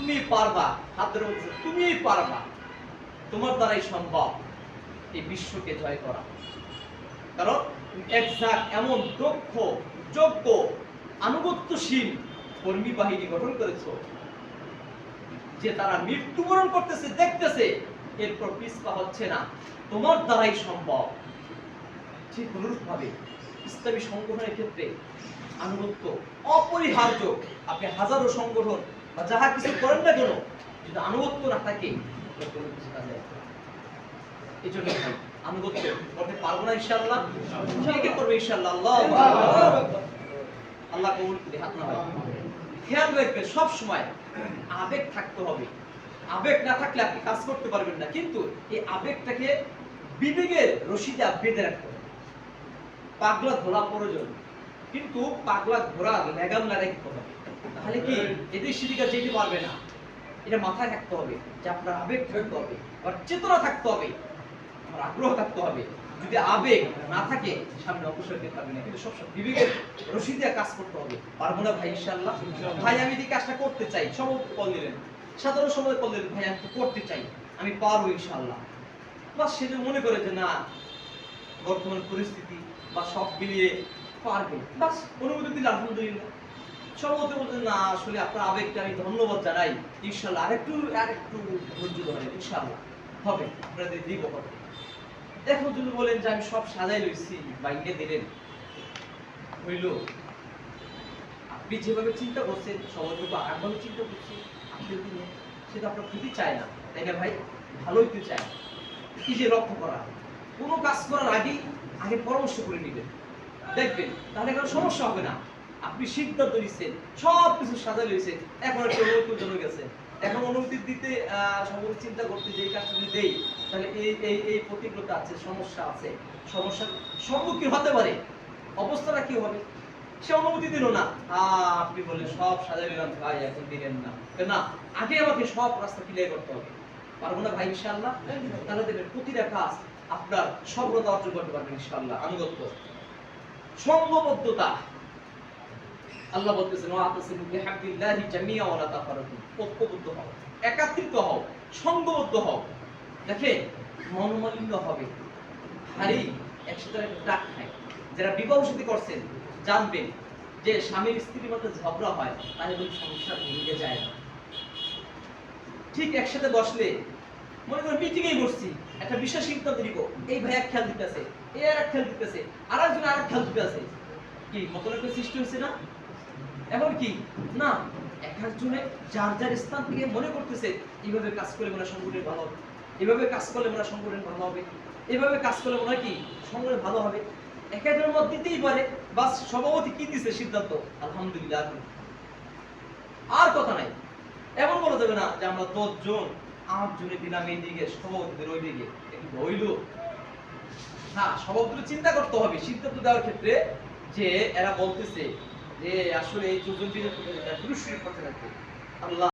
তুমি পারবা, হাতের মধ্যে তুমিই পারবা, তোমার দ্বারাই সম্ভব এই বিশ্বকে জয় করা। কারণ এমন দক্ষ, যোগ্য, আনুগত্যশীল কর্মী বাহিনী গঠন করেছো যে তারা মৃত্যুবরণ করতেছে, দেখতেছে, এরপর পিছপা হচ্ছে না, তোমার দ্বারাই সম্ভব। ঠিক অনুরূপভাবে ইসলামী সংগঠনের ক্ষেত্রে আনুগত্য অপরিহার্য। আপনি হাজারো সংগঠন বা যাহা কিছু করেন না কেন, যদি আনুগত্য না থাকে কোনো কিছু কাজে আসবে না। এই জন্য আনুগত্য করতে পারবো না ইনশাআল্লাহ। কে করবে ইনশাআল্লাহ? আল্লাহ কবুল করে। হাত না হয়, খেয়াল রাখবেন সব সময় আবেগ থাকতে হবে। আবেগ না থাকলে আপনি কাজ করতে পারবেন না। কিন্তু এই আবেগটাকে বিবেকের রশিতে বেঁধে রাখতে হবে। পাগলা ঘোড়া প্রয়োজন, কিন্তু পাগলা ঘোড়া লেগাম না রাখতে হবে, তাহলে কি এদের সেদিকে যেতে পারবে না। এটা মাথায় থাকতে হবে যে আপনার আবেগ থাকতে হবে, আর চেতনা থাকতে হবে, আমার আগ্রহ থাকতে হবে। যদি আবেগ না থাকে সামনে অবশ্যই যেতে পারবে না। কিন্তু সবসময় বিবেকের রশি দিয়ে কাজ করতে হবে। পারবো না ভাই ইনশাআল্লাহ? ভাই আমি এই কাজটা করতে চাই, সবাই কল দিলেন, সাধারণ সময় কল দিলেন, ভাই আমি করতে চাই, আমি পারবো ইনশাআল্লাহ। বাস সে মনে করে যে না বর্তমান পরিস্থিতি বা সব মিলিয়ে পারবে, বাস অনুমতি দিলে আলহামদুলিল্লাহ। সর্বত বলতে না আসলে আপনার আবেগটা আমি ধন্যবাদ জানাই, ইনশাআল্লাহ আরেকটু ধৈর্য ধরেন, ইনশাআল্লাহ হবে, আপনাদের দিব হবে। এখন যদি বলেন যে আমি সব সাজাই লইছি, বাইকে দিলেন হইল, আপনি যেভাবে চিন্তা করছেন সবাই আরেকভাবে চিন্তা করছি, আপনি সেটা আপনার ক্ষতি চায় না, তাই না ভাই? ভালোই তো চায়। কি যে লক্ষ্য করা, কোনো কাজ করার আগে পরামর্শ করে নেবেন, দেখবেন তাহলে কোনো সমস্যা হবে না। আপনি সিদ্ধান্ত নিচ্ছেন, সব কিছু সাজাই লইছেন, এখন একটা অনুমতি জমে গেছে, এখন অনুমতি দিতে সকলে চিন্তা করতে যে এই কাজটা যদি দেই তাহলে এই প্রতিকূলতা আছে, সমস্যা আছে, সমস্যার সম্মুখীন হতে পারে, অবস্থাটা কি হবে? সে অনুমতি দিল না, আপনি বললেন সব সাজাই নিলাম, ভাই এখন দিলেন না, না আগে আমাকে সব রাস্তা ক্লিয়ার করতে হবে। পারবো না ভাই ইনশাআল্লাহ? তাহলে দেখবেন প্রতিটা কাজ আপনার সফলতা অর্জন করতে পারবেন ইনশাআল্লাহ। আনুগত্য, সঙ্গবদ্ধতা। আল্লাহ বলতেছেন ওয়াতাসিমু বিহাবলিল্লাহি জামিআ ওয়া লা তাফাররাকু, ঐক্যবদ্ধ হও, একাত্রিত হও, সঙ্গবদ্ধ হও। দেখেন মনোমালিন্য হবে, হারি একসাথে ডাক খায়। যারা বিবাহ শাদী করছেন জানবেন যে স্বামীর স্ত্রীর মধ্যে ঝগড়া হয় তাহলে সমস্যা ভেঙে যায় না। ঠিক একসাথে বসলে মনে করেন মিটিং এ বসছি, একটা বিশেষ সিদ্ধান্ত নিব, এই ভাই এক খেয়াল দিতেছে, এই আর এক খেয়াল দিতেছে, আরেকজন আরেক খেয়াল দিতেছে, কি মতলবের সৃষ্টি হয়েছে না? এখন কি না এক একজনে যার যার স্থান থেকে মনে করতেছে এইভাবে কাজ করলে মনে হয় সংগঠন ভালো হবে, এভাবে কাজ করলে মনে হয় সংগঠন ভালো হবে, এভাবে কাজ করলে মনে হয় কি সংগঠন ভালো হবে। এক একজনের মত দিতেই পারে, বাস সভাপতি কি দিছে সিদ্ধান্ত, আলহামদুলিল্লাহ, আর কথা নাই। এমন বলা যাবে না যে আমরা 10 জন 8 জনে দিলাম এই দিকে, সভাপতিদের ওই দিকে, একটু হইল না। সভাপতির চিন্তা করতে হবে সিদ্ধান্ত দেওয়ার ক্ষেত্রে যে এরা বলতেছে যে আসলে এই 2 জন দিনের পুরুষ করতে থাকবে, আল্লাহ